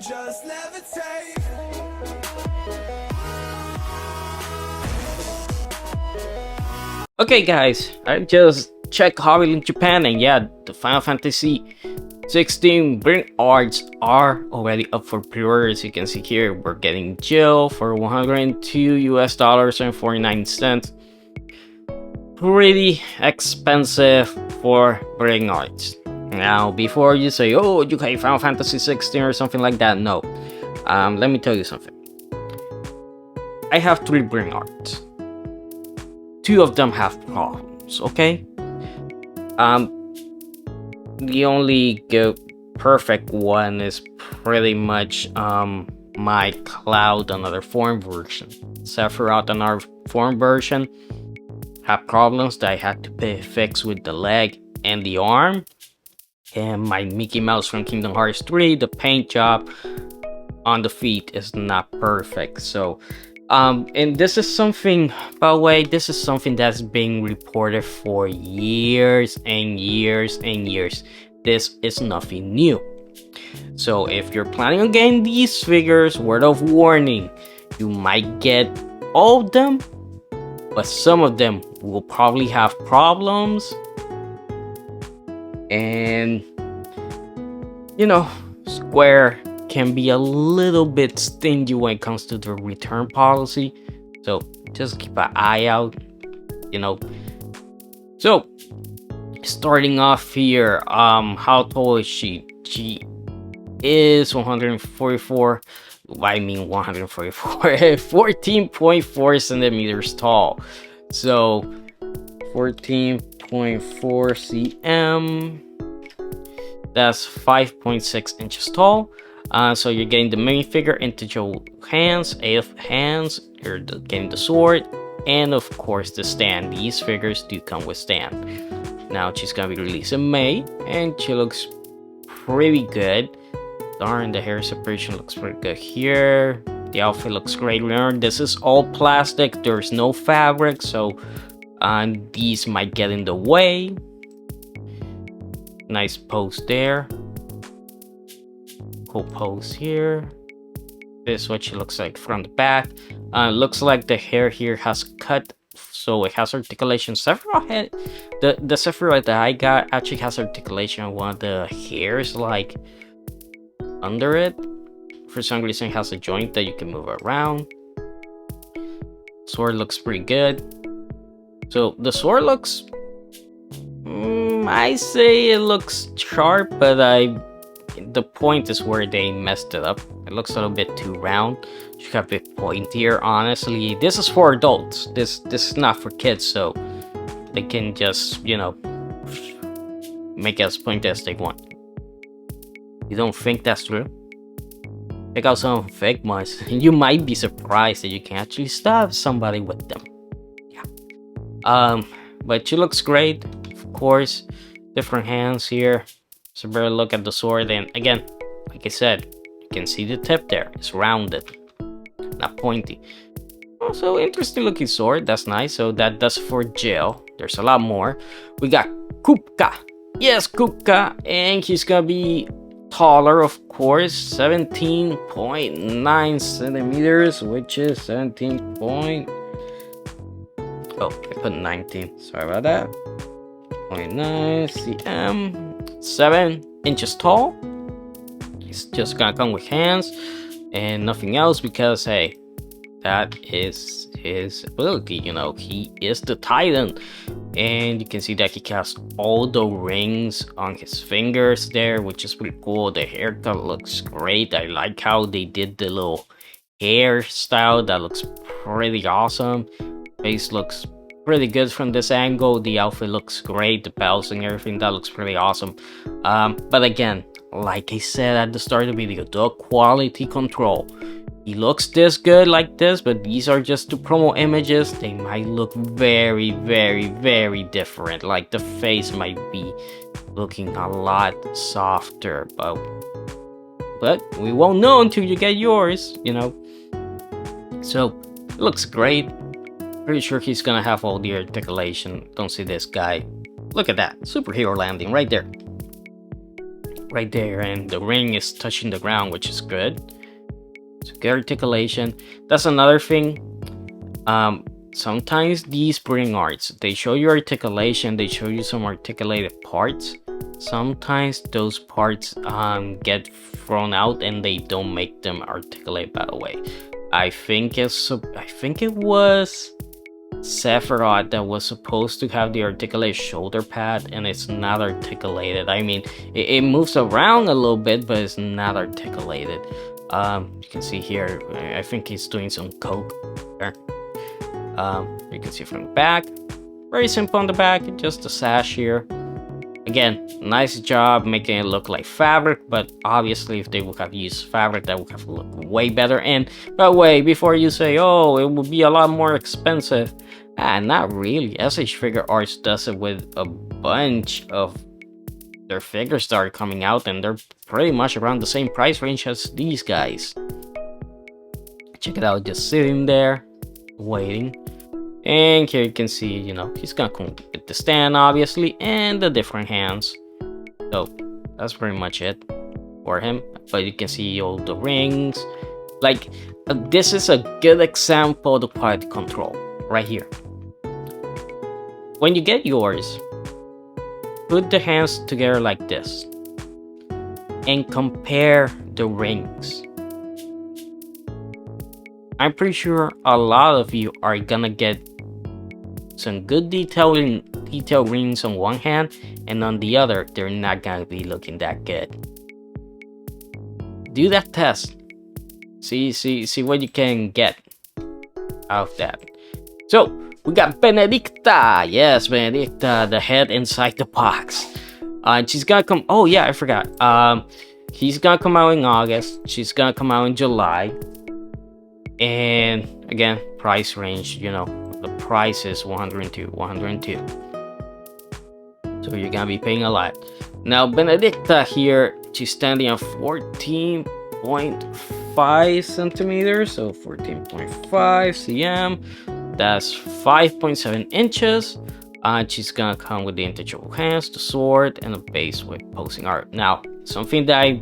just levitate. Okay guys, I just checked Hobby Link Japan, and yeah, the Final Fantasy 16 Bring Arts are already up for pre-order. As you can see here, we're getting Jill for $102.49. Pretty expensive for Bring Arts. Now, before you say, oh, you hate Final Fantasy 16 or something like that, no. Let me tell you something. I have 3 Bring Arts. 2 of them have problems, okay? The only good perfect one is pretty much my Cloud another form version. Sephiroth another form version have problems that I had to fix with the leg and the arm. And my Mickey Mouse from Kingdom Hearts 3, the paint job on the feet is not perfect. So and this is something, by the way, this is something that's being reported for years and years and years. This is nothing new. So if you're planning on getting these figures, word of warning, you might get all of them, but some of them will probably have problems. And you know, Square can be a little bit stingy when it comes to the return policy, so just keep an eye out, you know. So starting off here, how tall is she? She is 144, I mean 144 14.4 centimeters tall. So 14.4 cm, that's 5.6 inches tall. So you're getting the minifigure into your hands, 8 hands, you're getting the sword, and of course the stand. These figures do come with stand. Now she's gonna be released in May, and she looks pretty good. Darn, the hair separation looks pretty good here. The outfit looks great. Remember, this is all plastic, there's no fabric, so these might get in the way. Nice pose there. Cool pose here. This is what she looks like from the back. Looks like the hair here has cut, so it has articulation. Sephiroth had the Sephiroth that I got actually has articulation. One of the hairs like under it, for some reason, it has a joint that you can move around. Sword looks pretty good. So the sword looks, I say it looks sharp, but the point is where they messed it up. It looks a little bit too round. Should have a bit pointier. Honestly, this is for adults. This is not for kids, so they can just, you know, make it as pointy as they want. You don't think that's true? Check out some fake ones. You might be surprised that you can actually stab somebody with them. Yeah. But she looks great. Of course, different hands here. So better look at the sword, and again, like I said, you can see the tip there. It's rounded, not pointy. Also, interesting looking sword. That's nice. So that does for Jill. There's a lot more. We got Kupka. Yes, Kupka, and he's gonna be taller, of course. 17.9 centimeters, which is 17 point. Oh, I put 19. Sorry about that. 0.9 cm. 7 inches tall. He's just gonna come with hands and nothing else, because hey, that is his ability. You know, he is the Titan, and you can see that he has all the rings on his fingers there, which is pretty cool. The haircut looks great. I like how they did the little hairstyle. That looks pretty awesome. Face looks pretty good from this angle. The outfit looks great, the belts and everything, that looks pretty awesome. But again, like I said at the start of the video, the quality control. He looks this good like this, but these are just the promo images. They might look very, very, very different. Like the face might be looking a lot softer, but we won't know until you get yours, you know. So it looks great. Pretty sure he's gonna have all the articulation. Don't see this guy. Look at that. Superhero landing right there. right there, and the ring is touching the ground, which is good. So good articulation. That's another thing. Sometimes these bring arts, they show you articulation, they show you some articulated parts. Sometimes those parts get thrown out and they don't make them articulate by the way. I think it was Cephas that was supposed to have the articulated shoulder pad, and it's not articulated. I mean, it moves around a little bit, but it's not articulated. You can see here, I think he's doing some coke there. You can see from the back, very simple on the back, just a sash here. Again, nice job making it look like fabric, but obviously if they would have used fabric, that would have looked way better. And by the way, before you say, oh, it would be a lot more expensive, not really. S.H.Figuarts does it with a bunch of their figures that are coming out, and they're pretty much around the same price range as these guys. Check it out, just sitting there, waiting. And here you can see, you know, he's gonna come with the stand, obviously, and the different hands. So that's pretty much it for him. But you can see all the rings. Like, this is a good example of the quality control right here. When you get yours, put the hands together like this and compare the rings. I'm pretty sure a lot of you are gonna get some good detailed rings on one hand, and on the other, they're not gonna be looking that good. Do that test. See what you can get out of that. So we got Benedicta. Yes, Benedicta, the head inside the box. She's gonna come. Oh yeah, I forgot. He's gonna come out in August. She's gonna come out in July. And again, price range, you know, the price is 102. So you're gonna be paying a lot. Now Benedicta here, she's standing at 14.5 centimeters, so 14.5 cm. That's 5.7 inches. She's gonna come with the interchangeable hands, the sword, and a base with posing art. Now, something that I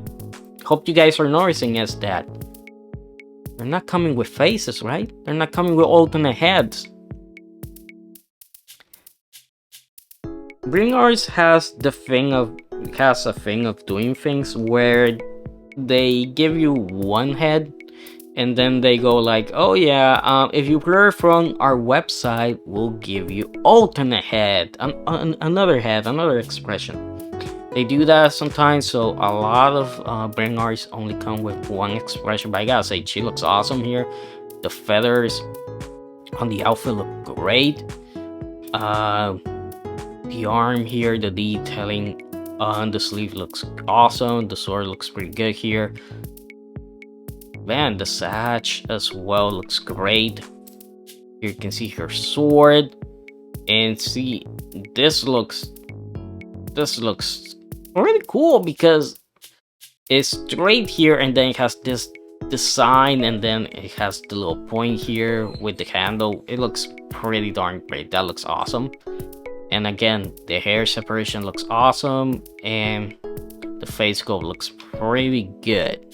hope you guys are noticing is that they're not coming with faces, right? They're not coming with alternate heads. Bring Arts has a thing of doing things where they give you one head and then they go like, oh yeah, if you order from our website, we'll give you alternate head, another head, another expression. They do that sometimes, so a lot of Bring Arts only come with one expression, but I gotta say, she looks awesome here. The feathers on the outfit look great. The arm here, the detailing on the sleeve looks awesome. The sword looks pretty good here. Man, the sash as well looks great. Here you can see her sword, and see, this looks really cool because it's straight here, and then it has this design, and then it has the little point here with the handle. It looks pretty darn great. That looks awesome. And again, the hair separation looks awesome, and the face sculpt looks pretty good.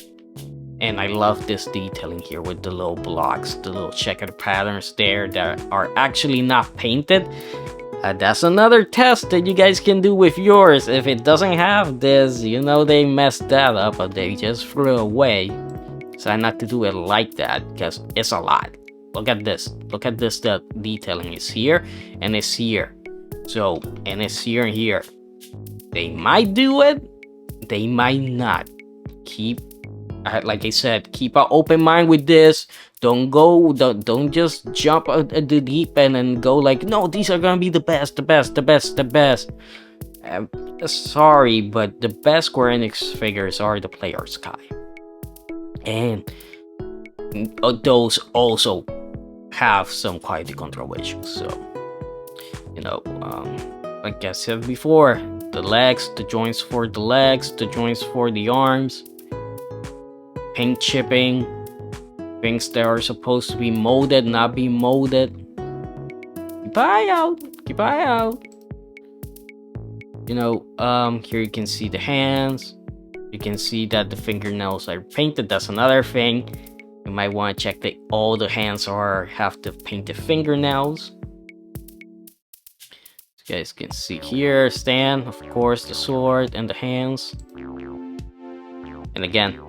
And I love this detailing here with the little blocks, the little checkered patterns there that are actually not painted. That's another test that you guys can do with yours. If it doesn't have this, you know they messed that up, but they just threw it away. So I not to do it like that because it's a lot. Look at this. Look at this. The detailing is here and it's here. So, and it's here and here. They might do it. They might not. Like I said, keep an open mind with this. Don't just jump at the deep end and go like, no, these are gonna be the best. Sorry, but the best Square Enix figures are the Player's Sky, and those also have some quality control issues. So, you know, like I said before, the legs, the joints for the legs, the joints for the arms, paint chipping, things that are supposed to be molded, not be molded. Keep eye out. You know, here you can see the hands, You can see that the fingernails are painted. That's another thing. You might want to check that all the hands have the painted fingernails. You guys can see here, stand, of course, the sword and the hands. And again,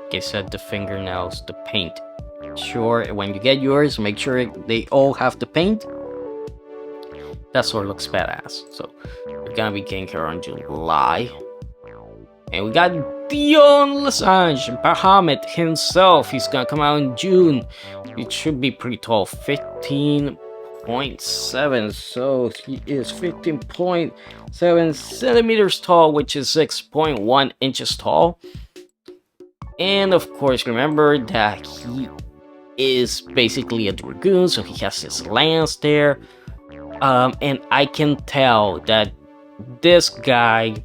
like I said, the fingernails, the paint. Sure, when you get yours, make sure they all have the paint. That sword looks badass. So we're gonna be getting here on July. And we got Dion Lasange, Bahamut himself. He's gonna come out in June. It should be pretty tall, 15.7. So he is 15.7 centimeters tall, which is 6.1 inches tall. And of course, remember that he is basically a dragoon, so he has his lance there. And I can tell that this guy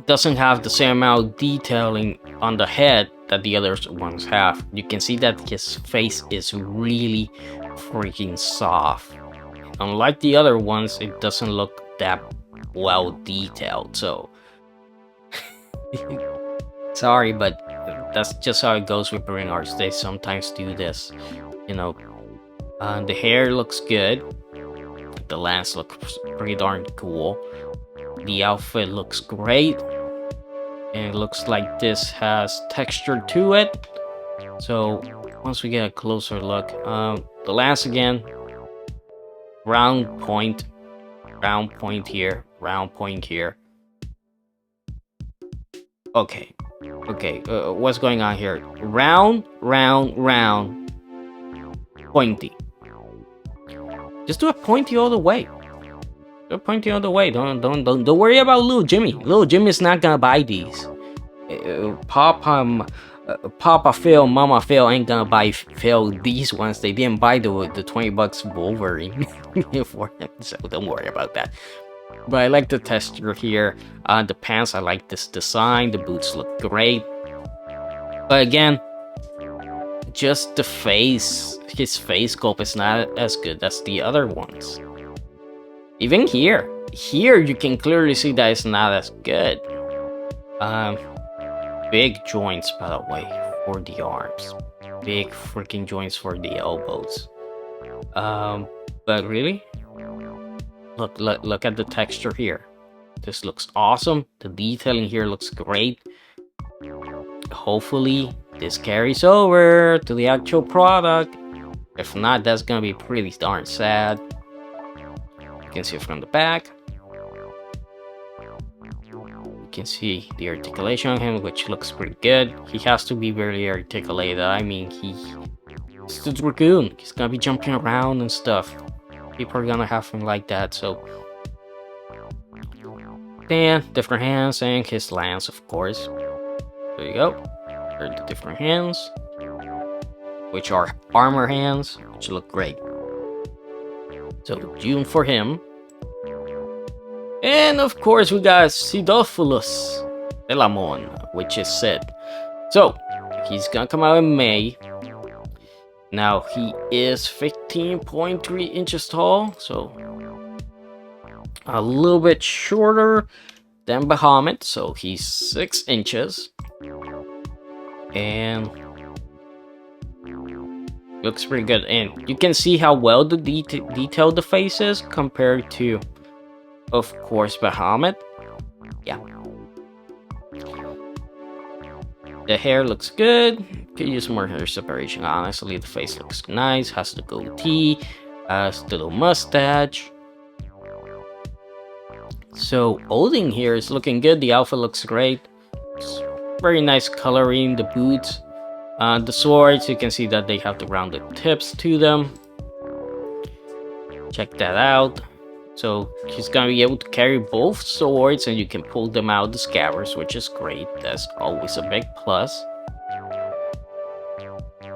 doesn't have the same amount of detailing on the head that the other ones have. You can see that his face is really freaking soft. Unlike the other ones, it doesn't look that well detailed. So sorry, but that's just how it goes with bring arts. They sometimes do this, you know. The hair looks good. The lance looks pretty darn cool. The outfit looks great. And it looks like this has texture to it. So once we get a closer look, the lance again, round point here, round point here. Okay, what's going on here? Round, pointy. Just do a pointy all the way. They're pointing all the way. Don't worry about little Jimmy. Little Jimmy's not gonna buy these. Papa Phil, Mama Phil ain't gonna buy Phil these ones. They didn't buy the $20 Wolverine for him, so don't worry about that. But I like the texture here. The pants, I like this design. The boots look great. But again, just the face. His face sculpt is not as good as the other ones. Even here you can clearly see that it's not as good. Big joints, by the way, for the arms. Big freaking joints for the elbows. But really, look at the texture here. This looks awesome. The detailing here looks great. Hopefully, this carries over to the actual product. If not, that's gonna be pretty darn sad. You can see it from the back. You can see the articulation on him, which looks pretty good. He has to be very articulated. I mean, he's the dragoon. He's gonna be jumping around and stuff. People are gonna have him like that, so. Then, different hands and his lance, of course. There you go. There are the different hands, which are armor hands, which look great. So, June for him. And of course, we got Sidopoulos Elamon, which is Sid. So, he's gonna come out in May. Now, he is 15.3 inches tall, so a little bit shorter than Bahamut, so he's 6 inches. And looks pretty good. And you can see how well the detailed the face is compared to, of course, Bahamut. Yeah. The hair looks good. Could use more hair separation. Honestly, the face looks nice. Has the goatee. Has the little mustache. So, Odin here is looking good. The outfit looks great. It's very nice coloring. The boots. The swords, you can see that they have the rounded tips to them. Check that out. So he's gonna be able to carry both swords, and you can pull them out the scabbards, which is great. That's always a big plus.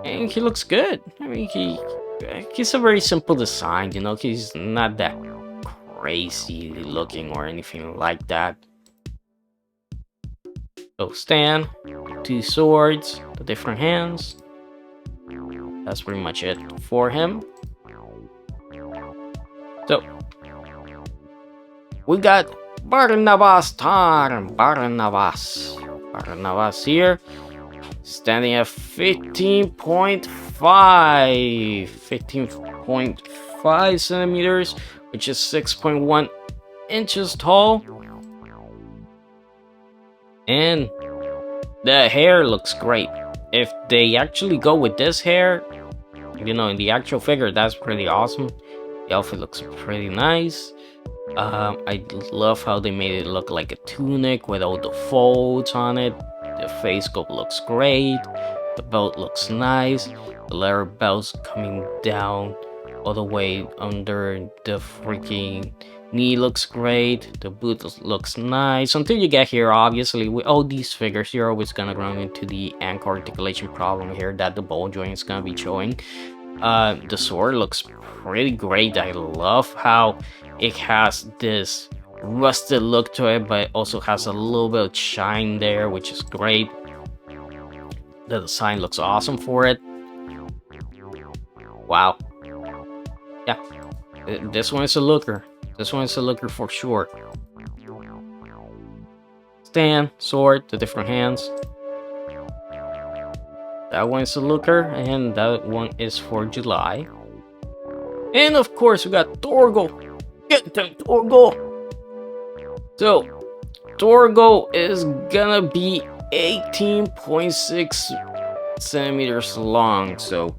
And he looks good. I mean, he's a very simple design, you know. He's not that crazy looking or anything like that. So stand, 2 swords, the different hands. That's pretty much it for him. So we got Barnabas time! Barnabas here, standing at 15.5 centimeters, which is 6.1 inches tall. And the hair looks great. If they actually go with this hair, you know, in the actual figure, that's pretty awesome. The outfit looks pretty nice. I love how they made it look like a tunic with all the folds on it. The face sculpt looks great. The belt looks nice. The leather belt's coming down all the way under the freaking knee looks great. The boot looks nice. Until you get here, obviously, with all these figures, you're always gonna run into the ankle articulation problem here that the ball joint is gonna be showing. The sword looks pretty great. I love how it has this rusted look to it, but it also has a little bit of shine there, which is great. The design looks awesome for it. Wow. Yeah, this one is a looker. This one is a looker for sure. Stand, sword, the different hands. That one is a looker, and that one is for July. And of course, we got Torgo. Get them, Torgo! So, Torgo is gonna be 18.6 centimeters long. So,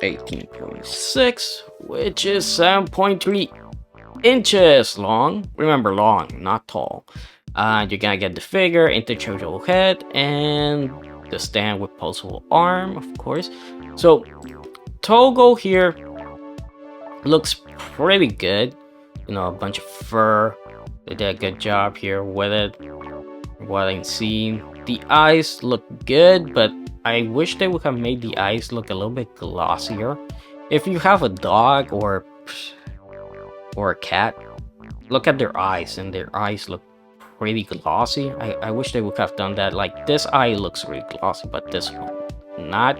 18.6, which is 7.3 inches long. Remember, long, not tall. You're gonna get the figure, interchangeable head, and the stand with pulsable arm, of course. So, Torgo here looks pretty good. You know, a bunch of fur. They did a good job here with it. What I'm seeing, the eyes look good, but I wish they would have made the eyes look a little bit glossier. If you have a dog or a cat, look at their eyes, and their eyes look pretty glossy. I wish they would have done that. Like, this eye looks really glossy, but this one not.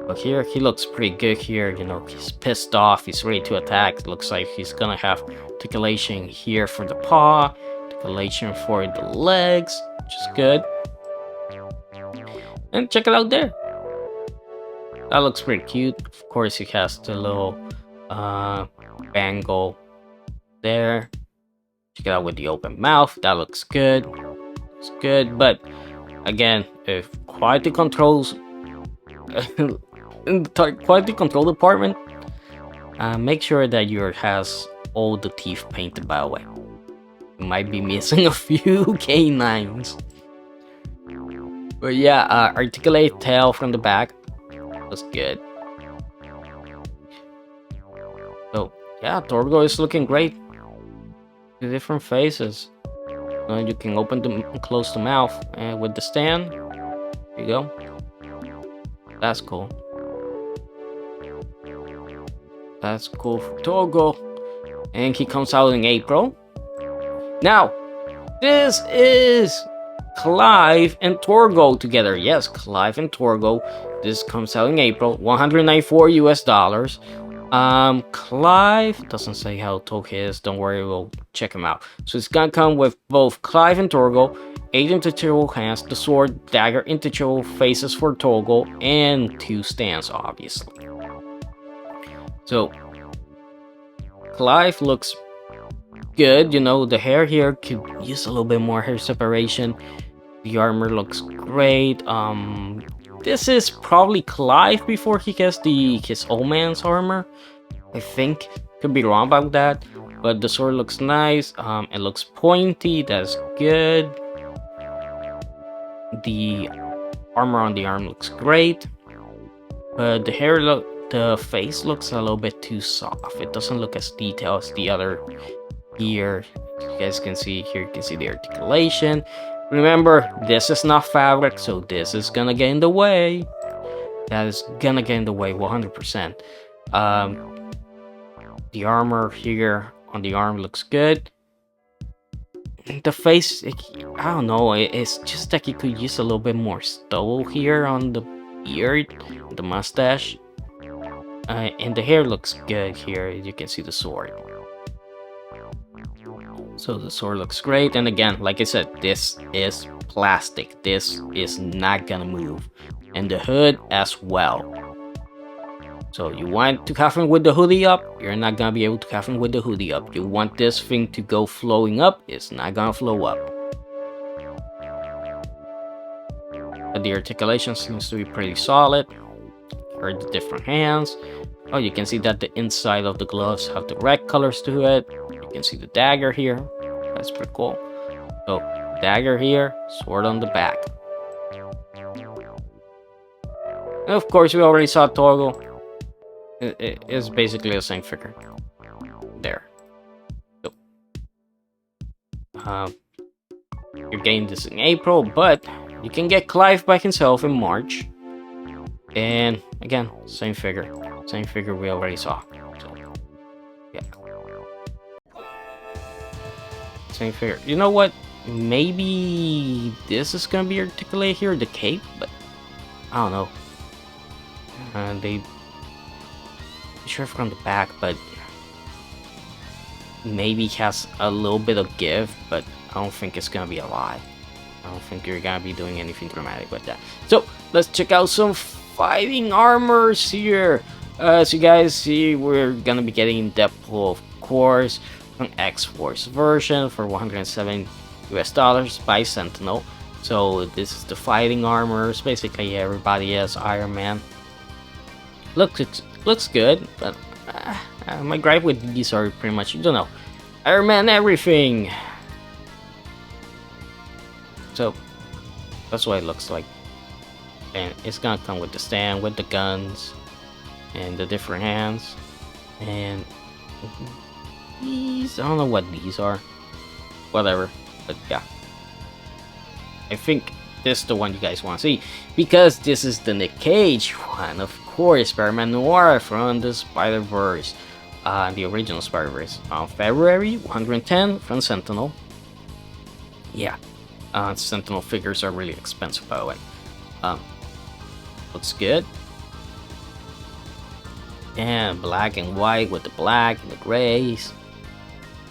But here he looks pretty good here. You know, he's pissed off, he's ready to attack. It looks like he's gonna have articulation here for the paw, articulation for the legs, which is good. And check it out there. That looks pretty cute. Of course, he has the little bangle there. Check it out with the open mouth. That looks good. It's good, but again, if quality controls in the quality control department, make sure that yours has all the teeth painted, by the way. You might be missing a few canines. But yeah, articulated tail from the back was good. So yeah, Torgo is looking great. The different faces. You can open them and close the mouth, and with the stand, there you go. That's cool. That's cool for Torgo. And he comes out in April. Now, this is Clive and Torgo together. Yes, Clive and Torgo. This comes out in April. $194 US. Clive doesn't say how tall he is. Don't worry, we'll check him out. So it's gonna come with both Clive and Torgo, 8 interchangeable hands, the sword, dagger, interchangeable faces for Torgo, and 2 stands, obviously. So Clive looks good. You know, the hair here could use a little bit more hair separation. The armor looks great. This is probably Clive before he gets his old man's armor. I think. Could be wrong about that. But the sword looks nice. It looks pointy. That's good. The armor on the arm looks great. But the face looks a little bit too soft. It doesn't look as detailed as the other here. You guys can see here, you can see the articulation. Remember, this is not fabric, so this is gonna get in the way. That is gonna get in the way 100%. The armor here on the arm looks good. The face, I don't know, it's just like it could use a little bit more stubble here on the beard, the mustache. And the hair looks good here. You can see the sword. So the sword looks great, and again, like I said, this is plastic. This is not gonna move, and the hood as well. So you want to coffin with the hoodie up, you're not gonna be able to coffin with the hoodie up. You want this thing to go flowing up, it's not gonna flow up. But the articulation seems to be pretty solid. Or the different hands. Oh, you can see that the inside of the gloves have the red colors to it. You can see the dagger here. That's pretty cool. So, dagger here, sword on the back. And of course, we already saw Torgo. It's basically the same figure. There. So, you're getting this in April, but you can get Clive by himself in March. And again, same figure we already saw. So, yeah, same figure. You know what? Maybe this is gonna be articulated here, the cape, but I don't know. They sure from the back, but maybe has a little bit of give, but I don't think it's gonna be a lot. I don't think you're gonna be doing anything dramatic with that. So let's check out some fighting armors here. As you guys see, we're gonna be getting Deadpool, of course, an X-Force version for $107 US by Sentinel. So this is the fighting armors. Basically, everybody has Iron Man. Looks good, but my gripe with these are pretty much, you don't know, Iron Man everything. So that's what it looks like. And it's gonna come with the stand, with the guns, and the different hands. And these, I don't know what these are. Whatever, but yeah. I think this is the one you guys want to see, because this is the Nick Cage one, of course, Spider-Man Noir from the Spider-Verse, the original Spider-Verse. February 110 from Sentinel. Yeah, Sentinel figures are really expensive, by the way. Looks good. And black and white with the black and the grays.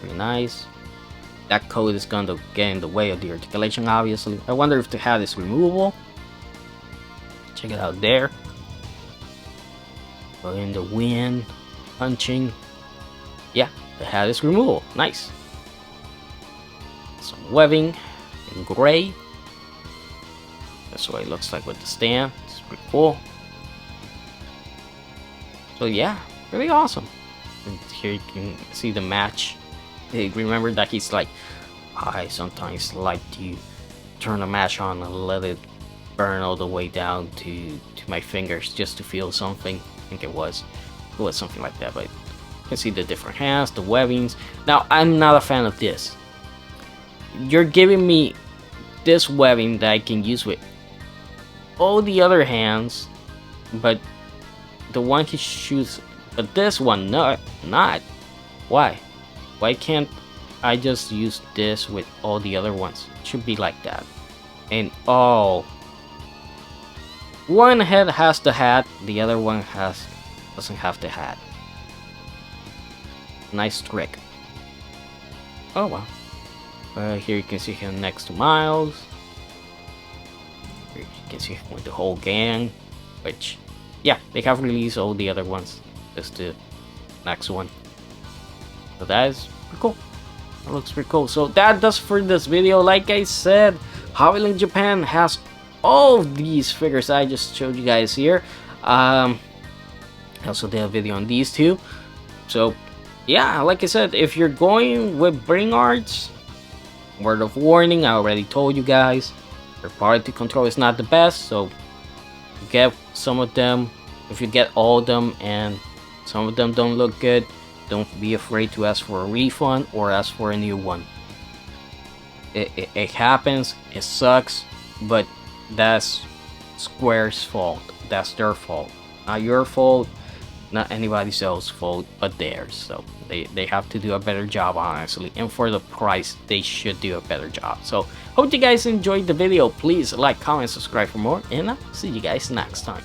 Very nice. That coat is going to get in the way of the articulation, obviously. I wonder if the hat is removable. Check it out there. In the wind, punching. Yeah, the hat is removable. Nice. Some webbing in gray. That's what it looks like with the stand. It's pretty cool. So yeah, really awesome. And here you can see the match. Hey, remember that he's like, I sometimes like to turn the match on and let it burn all the way down to my fingers just to feel something. I think it was something like that, but you can see the different hands, the webbings. Now, I'm not a fan of this. You're giving me this webbing that I can use with all the other hands, but the one he shoots, but this one not. Why can't I just use this with all the other ones? It should be like that. And oh, one head has the hat, the other one doesn't have the hat. Nice trick. Oh well. Here you can see him next to Miles. Here you can see him with the whole gang, which, yeah, they have released all the other ones. Just the next one. So that is pretty cool. That looks pretty cool. So that does for this video. Like I said, Hobby Link Japan has all of these figures I just showed you guys here. I also did a video on these two. So yeah, like I said, if you're going with Bring Arts, word of warning, I already told you guys, their quality control is not the best. So get some of them. If you get all of them and some of them don't look good, don't be afraid to ask for a refund or ask for a new one. It happens, it sucks, but that's Square's fault. That's their fault. Not your fault, not anybody else's fault, but theirs. So they have to do a better job, honestly. And for the price, they should do a better job. So hope you guys enjoyed the video. Please like, comment, subscribe for more, and I'll see you guys next time.